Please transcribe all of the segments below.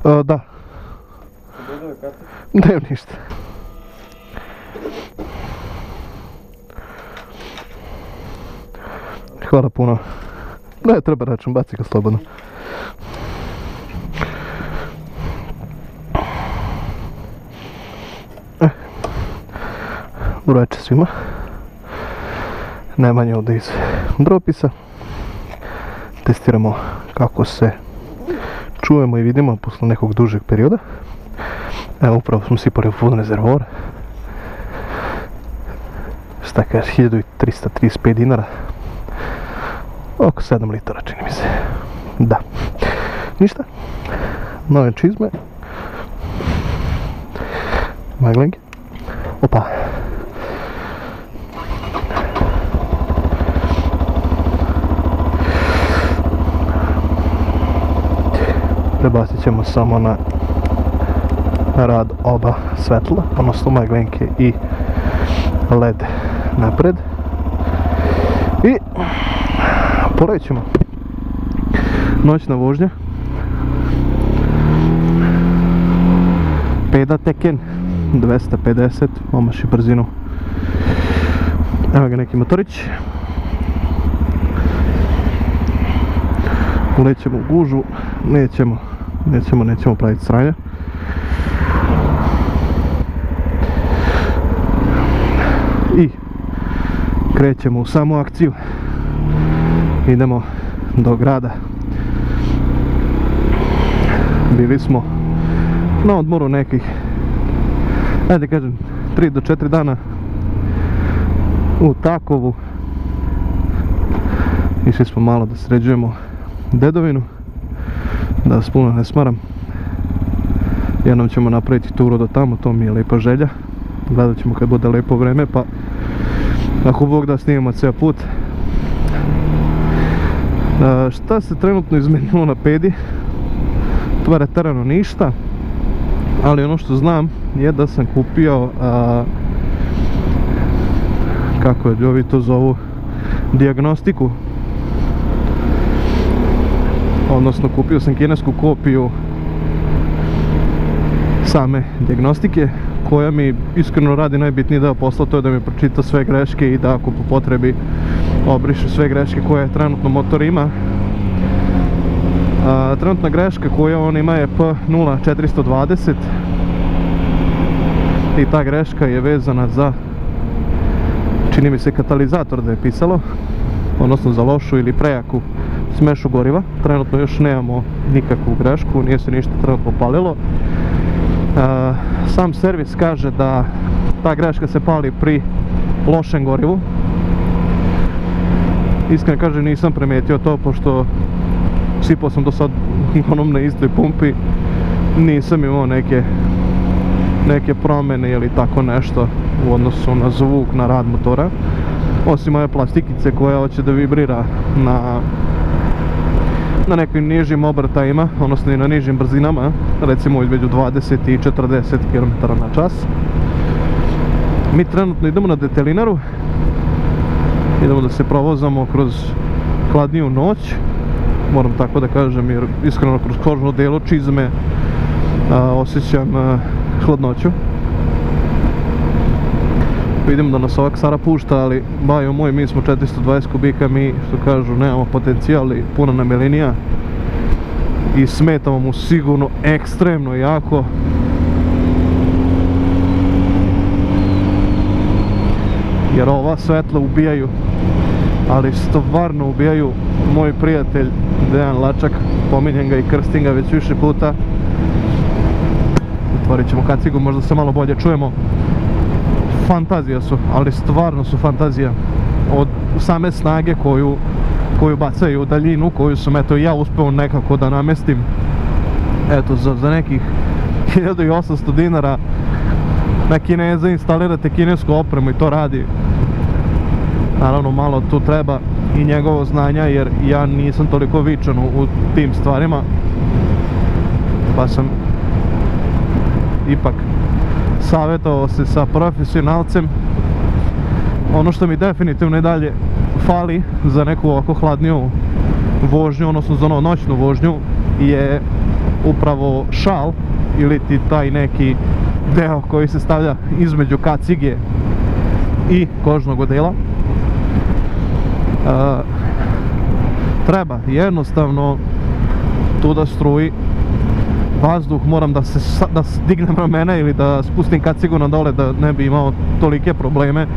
Da. Ubedove karte? Nemam ništa. Hvala puno. Ne, treba račun, baci ga slobodno. Dobro večer svima. Najmanje ovdje iz Dropisa. Testiramo kako se čujemo i vidimo posle nekog dužeg perioda. Evo, upravo smo sipali u full rezervoar. Šta kaže, 1335 dinara. Oko 7 litara čini mi se. Da. Ništa. Nove čizme. Maglenke. Opa. Prebacit ćemo samo na rad oba svetla, odnosno maglenke i LED napred. I polećemo. Noćna vožnja. Peda Teken 250, omaši brzinu. Evo ga neki motorić. Ulećemo u gužu, nećemo praviti sranja. I krećemo u samu akciju. Idemo do grada. Bili smo na odmoru nekih, ajde kažem, 3 do 4 dana u Takovu. Išli smo malo da sređujemo dedovinu, da vas puno ne smaram. Jednom ćemo napraviti turu do tamo, to mi je lijepa želja. Gledat ćemo kad bude lijepo vreme, pa ako Bog da snimamo ceo put. Šta se trenutno izmenilo na pedi? Pretjerano ništa, ali ono što znam je da sam kupio kako je ovi to zovu, dijagnostiku, odnosno kupio sam kinesku kopiju same dijagnostike, koja mi iskreno radi najbitniji deo posla, to je da mi pročita sve greške i da ako po potrebi obriše sve greške koje trenutno motor ima. Trenutna greška koju on ima je P0420 i ta greška je vezana za, čini mi se, katalizator da je pisalo, odnosno za lošu ili prejaku smešu goriva. Trenutno još nemamo nikakvu grešku, nije se ništa trenutno palilo. Sam servis kaže da ta greška se pali pri lošem gorivu. Iskreno kažem, nisam primetio to, pošto sipao sam do sad onom na istoj pumpi, nisam imao neke promjene ili tako nešto u odnosu na zvuk, na rad motora, osim ove plastikice koja hoće da vibrira na nekim nižim obrtajima, odnosno i na nižim brzinama, recimo između 20 i 40 km/h. Mi trenutno idemo na detelinaru, idemo da se provozamo kroz hladniju noć, moram tako da kažem, jer iskreno kroz kožno delo čizme osjećam hladnoću. Vidim da nas ova ksara pušta, ali bajo moj, mi smo 420 kubika, mi, što kažu, nemamo potencijal i puna nam je linija i smetamo mu sigurno ekstremno jako. Jer ova svetla ubijaju, ali stvarno ubijaju. Moj prijatelj Dejan Lačak, pominjem ga i krstim ga već više puta. Otvorit ćemo kacigu, možda se malo bolje čujemo. Fantazija su, ali stvarno su fantazija. Od same snage koju bacaju u daljinu, koju sam eto ja uspeo nekako da namestim, eto za nekih 1800 dinara na Kineza instalirate kinesku opremu i to radi. Naravno malo tu treba i njegovo znanja, jer ja nisam toliko vičan u tim stvarima, pa sam ipak savjetovao se sa profesionalcem. Ono što mi definitivno i dalje fali za neku ovako hladniju vožnju, odnosno za noćnu vožnju, je upravo šal ili ti taj neki deo koji se stavlja između kacige i kožnog odela. Treba jednostavno tu da struji vazduh, moram da dignem ramena ili da spustim kacigu na dole da ne bi imao tolike probleme,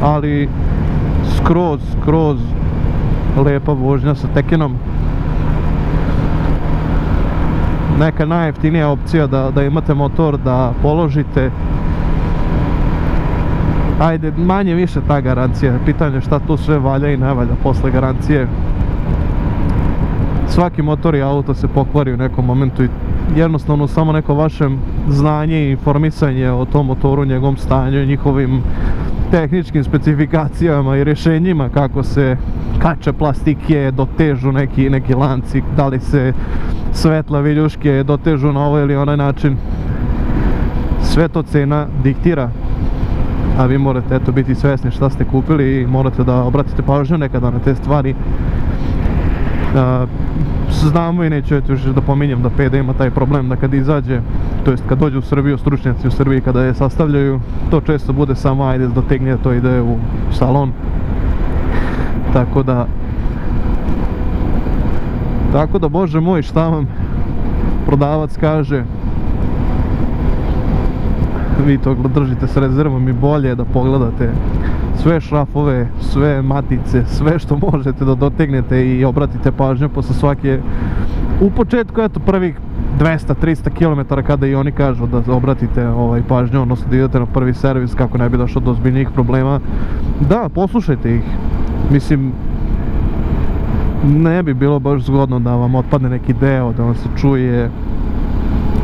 ali skroz lepa vožnja sa Tekenom. Neka najjeftinija opcija da imate motor, da položite. Ajde, manje više ta garancija, pitanje šta tu sve valja i ne valja posle garancije. Svaki motor i auto se pokvari u nekom momentu i jednostavno samo neko vaše znanje i informisanje o tom motoru, njegovom stanju, njihovim tehničkim specifikacijama i rješenjima kako se kače plastike, dotežu neki lanci, da li se svetla viljuške dotežu na ovaj ili onaj način. Sve to cena diktira, a vi morate biti svjesni šta ste kupili i morate da obratite pažnju nekada na te stvari. Znamo i neću još da pominjem da PD ima taj problem da kad izađe, to jest kad dođe u Srbiju, stručnjaci u Srbiji kada je sastavljaju, to često bude samo ajde dotegne, to ide u salon. Tako da bože moj, šta vam prodavac kaže, vi to držite s rezervom i bolje da pogledate sve šrafove, sve matice, sve što možete da dotegnete i obratite pažnju posle svake, u početku eto prvih 200-300 km kada i oni kažu da obratite pažnju, odnosno da idete na prvi servis kako ne bi došlo do ozbiljnijih problema. Da, poslušajte ih, mislim ne bi bilo baš zgodno da vam otpadne neki deo, da vam se čuje.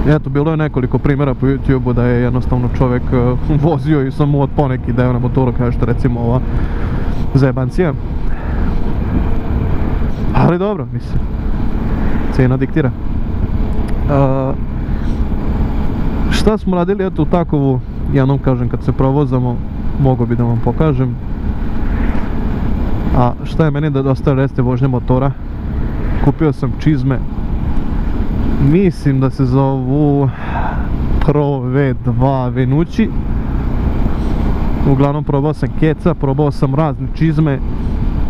Eto, bilo je nekoliko primjera po YouTube-u da je jednostavno čovjek vozio i samo otpao neki deo na motoru, kao što recimo ova zajebancija. Ali dobro, mislim, cena diktira. Šta smo radili eto u Takovu, jednom kažem kad se provozamo, mogo bi da vam pokažem. A šta je meni da dosta reste vožnje motora, kupio sam čizme, mislim da se zovu Pro V2 Venucci. Uglavnom probao sam keca, probao sam razne čizme,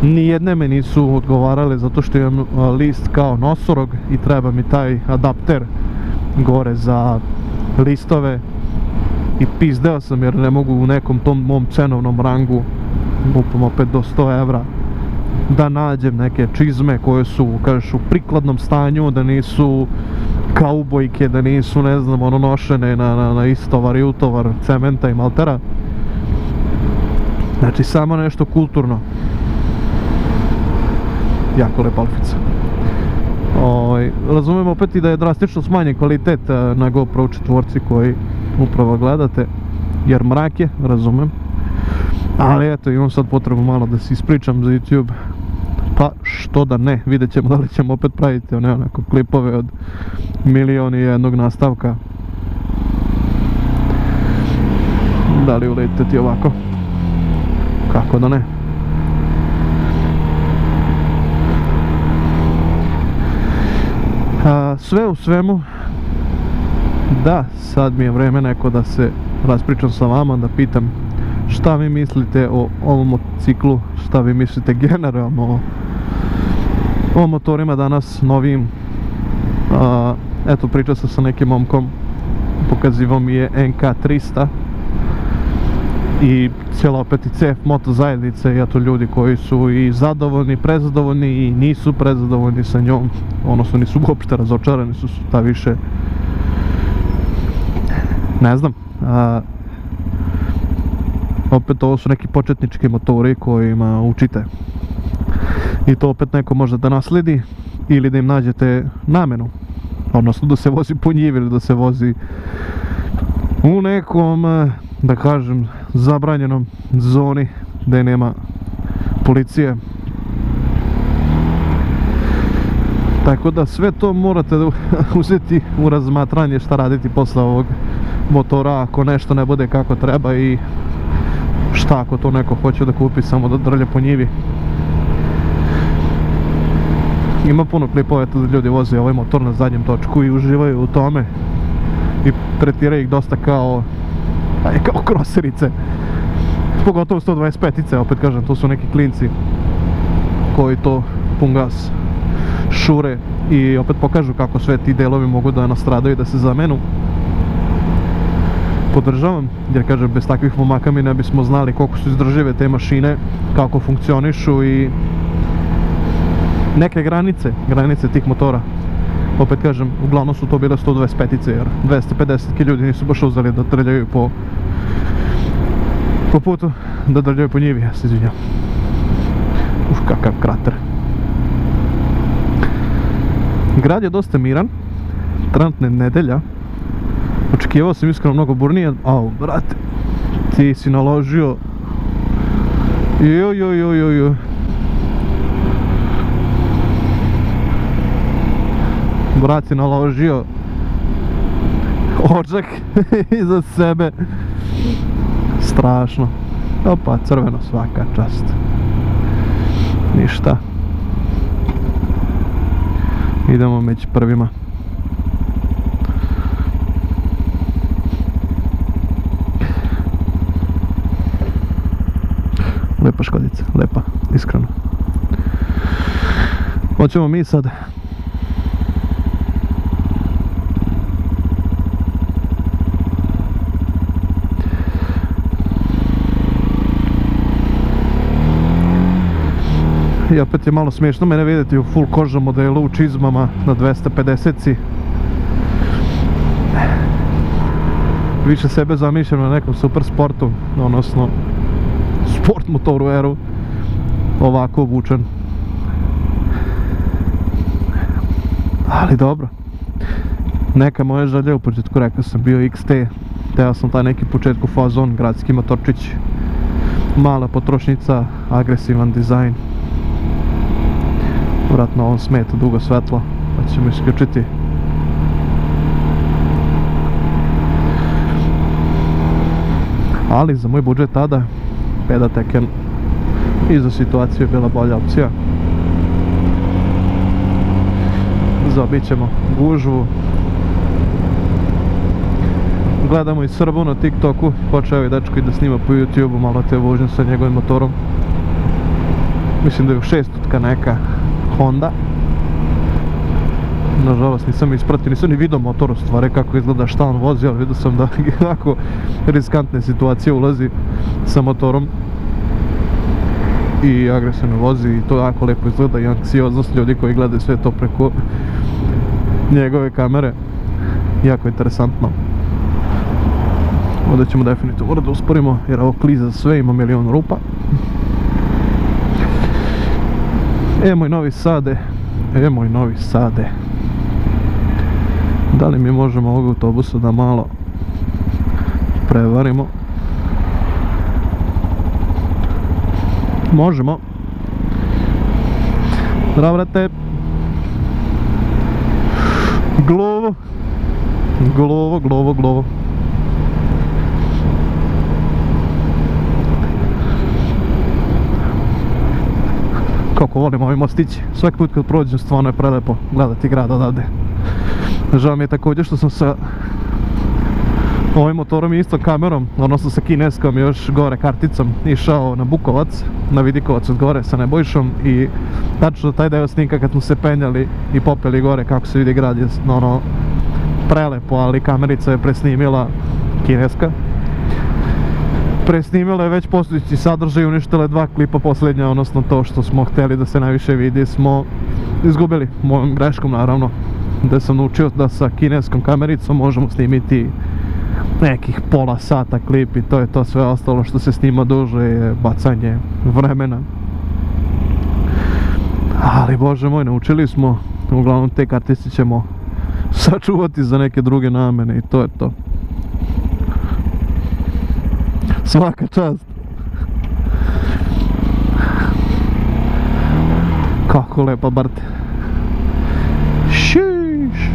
nijedne me nisu odgovarale zato što imam list kao nosorog i treba mi taj adapter gore za listove i pizdeo sam jer ne mogu u nekom tom mom cenovnom rangu, lupam opet do 100 evra, da nađem neke čizme koje su, kažeš, u prikladnom stanju, da nisu kaubojke, da nisu, ne znam, ono nošene na istovar i utovar cementa i maltera. Znači samo nešto kulturno. Jako lepa outfica. Razumijem opet i da je drastično smanjen kvalitet na GoPro 4 koji upravo gledate, jer mrak je, razumem. Ali eto, imam sad potrebu malo da se ispričam za YouTube, pa što da ne, vidjet ćemo da li ćemo opet praviti onako klipove od 1.000.001 nastavka. Da li uletiti ovako? Kako da ne? Sve u svemu, da, sad mi je vreme neko da se raspričam sa vama, da pitam šta vi mislite o ovom motociklu, šta vi mislite generalno o motorima danas novim. Eto, pričao sam sa nekim momkom, pokazivao mi je NK300 i cijela opet i CF moto zajednice, i eto ljudi koji su i zadovoljni, prezadovoljni i nisu prezadovoljni sa njom, odnosno nisu uopšte razočarani, su ta više, ne znam. Opet ovo su neki početnički motori kojima učite i to opet neko može da nasledi ili da im nađete namenu, odnosno da se vozi po njivi ili da se vozi u nekom, da kažem, zabranjenom zoni gdje nema policije. Tako da sve to morate uzeti u razmatranje šta raditi posle ovog motora ako nešto ne bude kako treba i šta ako to neko hoće da kupi samo da drlje po njivi. Ima puno klipova tu da ljudi voze ovaj motor na zadnjem točku i uživaju u tome i tretiraju ih dosta kao kroserice, pogotovo 125-ice, opet kažem, to su neki klinci koji to pun gas šure i opet pokažu kako sve ti delovi mogu da nastradaju i da se zamenu. Podržavam, jer kažem, bez takvih momaka mi ne bismo znali koliko su izdržive te mašine, kako funkcionišu i neke granice tih motora. Opet kažem, uglavnom su to bile 125-ice, jer 250-ki ljudi nisu baš uzeli da trljaju po putu, da trljaju po njivi, ja se izvinjam. Kakav krater. Grad je dosta miran, trenutno nedelja. Očekivao sam iskreno mnogo burnije, au, brate, ti si naložio. Joj. Brat je naložio ođak iza sebe. Strašno. Opa, crveno, svaka čast. Ništa. Idemo među prvima. Lepa Škodica, lepa, iskreno. Hoćemo mi sad. I opet je malo smiješno mene vidjeti u full koža modelu, u čizmama na 250-ci. Više sebe zamišljam na nekom super sportu, odnosno sport motoru Eru, ovako obučen. Ali dobro, neka moja želja u početku, rekao sam, bio XT, teo sam taj neki početku fazon, gradski motorčić, mala potrošnica, agresivan dizajn. Vratno ovom smeta dugo svetlo, pa ćemo isključiti. Ali za moj budžet tada, Peda Teken i za situaciju je bila bolja opcija. Zaobićemo gužvu. Gledamo i Srbu na TikToku, počeo je dečko i da snima po YouTubeu malo te vožnje sa njegovim motorom. Mislim da je u 600 neka Honda. Nažalost nisam ispratio, nisam ni vidio motor u stvari kako izgleda, šta on vozi, ali vidio sam da jako riskantne situacije ulazi sa motorom i agresivno vozi i to jako lepo izgleda i anksioznost ljudi koji gledaju sve to preko njegove kamere, jako interesantno. Ovdje ćemo definitivno da usporimo jer ovo kliza sve, ima milion rupa. Moj Novi Sade. Da li mi možemo ovog autobusa da malo prevarimo? Možemo. Zdravo, brate. Glovo. Kako volim ovi mostići, svaki put kad prođem stvarno je prelepo gledati grad odavde. Žao mi je također što sam sa ovim motorom i istom kamerom, odnosno sa kineskom još gore karticom, išao na Bukovac, na Vidikovac od gore sa Nebojšom i tačno taj deo snimka kad smo se penjali i popeli gore kako se vidi grad je ono prelepo, ali kamerica je presnimila kineska. Presnimila je već postojeći sadržaj i uništila 2 klipa posljednja, odnosno to što smo htjeli da se najviše vidi smo izgubili, mojom greškom naravno, da sam naučio da sa kineskom kamericom možemo snimiti nekih pola sata klip i to je to, sve ostalo što se snima duže je bacanje vremena. Ali bože moj, naučili smo, uglavnom te kartice ćemo sačuvati za neke druge namene i to je to. Svaka čast. Kako lepa, brate. Šiš.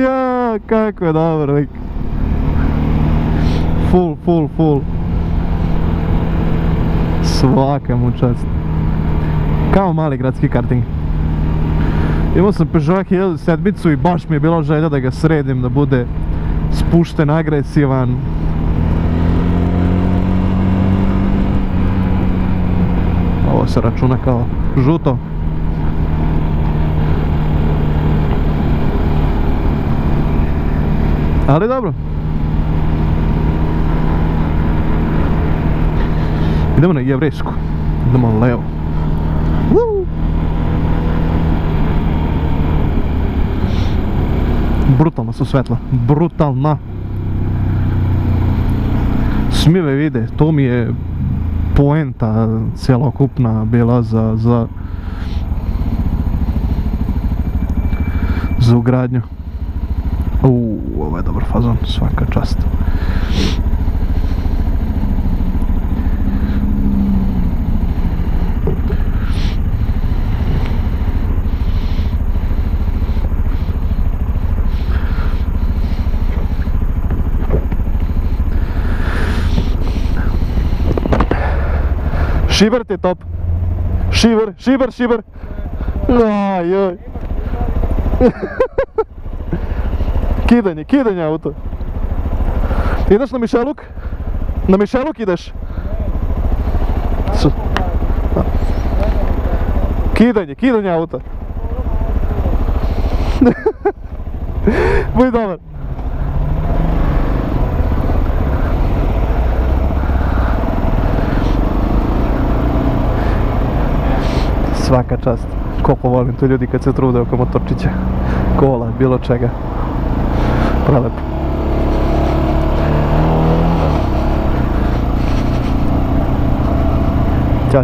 Ja, kako je dobro. Full. Svaka mu čast. Kao mali gradski karting. Imao sam Peugeot 1007 i baš mi je bila želja da ga sredim, da bude spušten, agresivan. Ovo se računa kao žuto. Ali dobro. Idemo na Jevrejsku. Idemo levo. Brutalna su svetla. Brutalna. Svi me vide. To mi je poenta cjelokupna bila za ugradnju. Ovo je dobar fazon. Svaka čast. Šiber ti je top. Šiber. Ajoj. Kidanje auto. Ideš na Mišeluk? Na Mišeluk ideš? Kidanje auta. Budi dobar. Svaka čast. Koliko volim tu ljudi kad se trude oko motorčića, kola, bilo čega. Prelepo.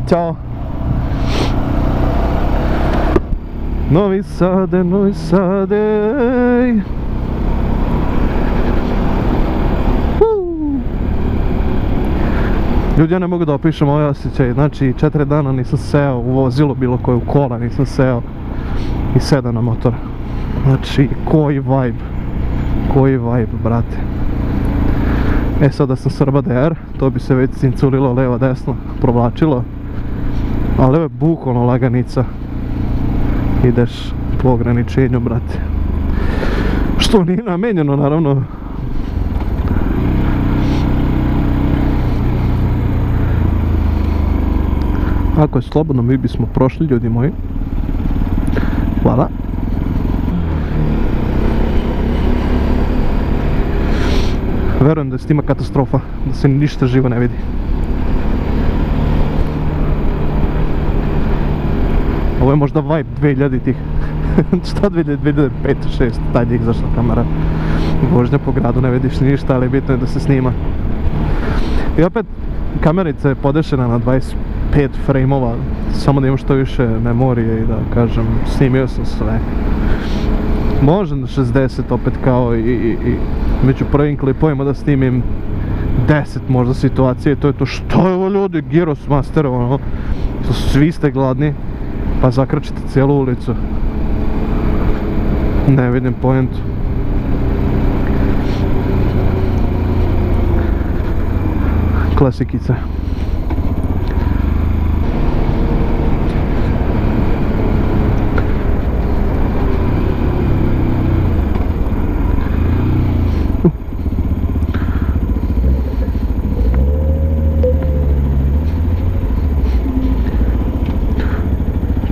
Ćao. Novi Sade. Ljudi, ja ne mogu da opišem ovaj osjećaj, znači 4 dana nisam seo u vozilo, bilo koju kola nisam seo i sedam na motor. Znači, koji vibe, brate. E sad da sam Srba DR, to bi se već cinculilo levo desno, provlačilo. Ali ovo je bukvalno laganica. Ideš po ograničenju, brate. Što nije namenjeno, naravno. Ako je slobodno, mi bismo prošli, ljudi moji. Hvala. Verujem da je snima katastrofa, da se ništa živo ne vidi. Ovo je možda vibe 2000-ih. Šta 2005, 2006, taj je izašla kamera. Vožnja po gradu, ne vidiš ništa, ali bitno je da se snima. I opet, kamerica je podešena na 25 frame-ova, samo da imam što više memorije i da kažem, snimio sam sve. Može na 60 opet kao i među prvim klipovima da snimim 10 možda situacije, to je to. Što je ovo ljudi, Gyros Master, ono, svi ste gladni, pa zakrčite cijelu ulicu. Ne vidim poentu. Klasikice.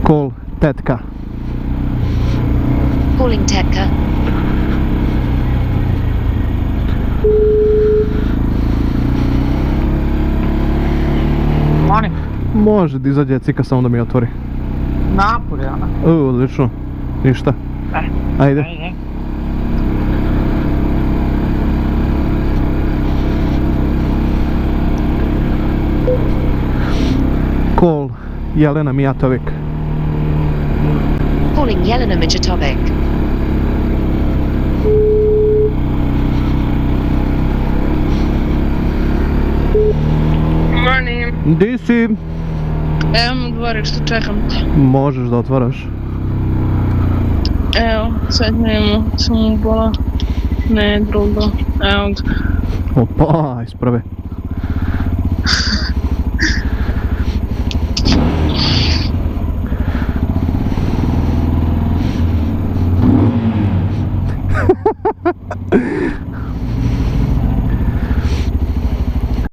Call tetka. Calling Tetka. Molim, Može da izađe cika samo da mi otvori. napor je ona. Odlično. Ništa. Ajde. Ajde. Call Jelena Mijatović. Calling Jelena Mijatović. Molim, Di si? evo u dvorištu, čekam te. Možeš da otvaraš. Evo, sad nemo, sam ubola. Ne, drugo. Evo ga. Opa, isprave.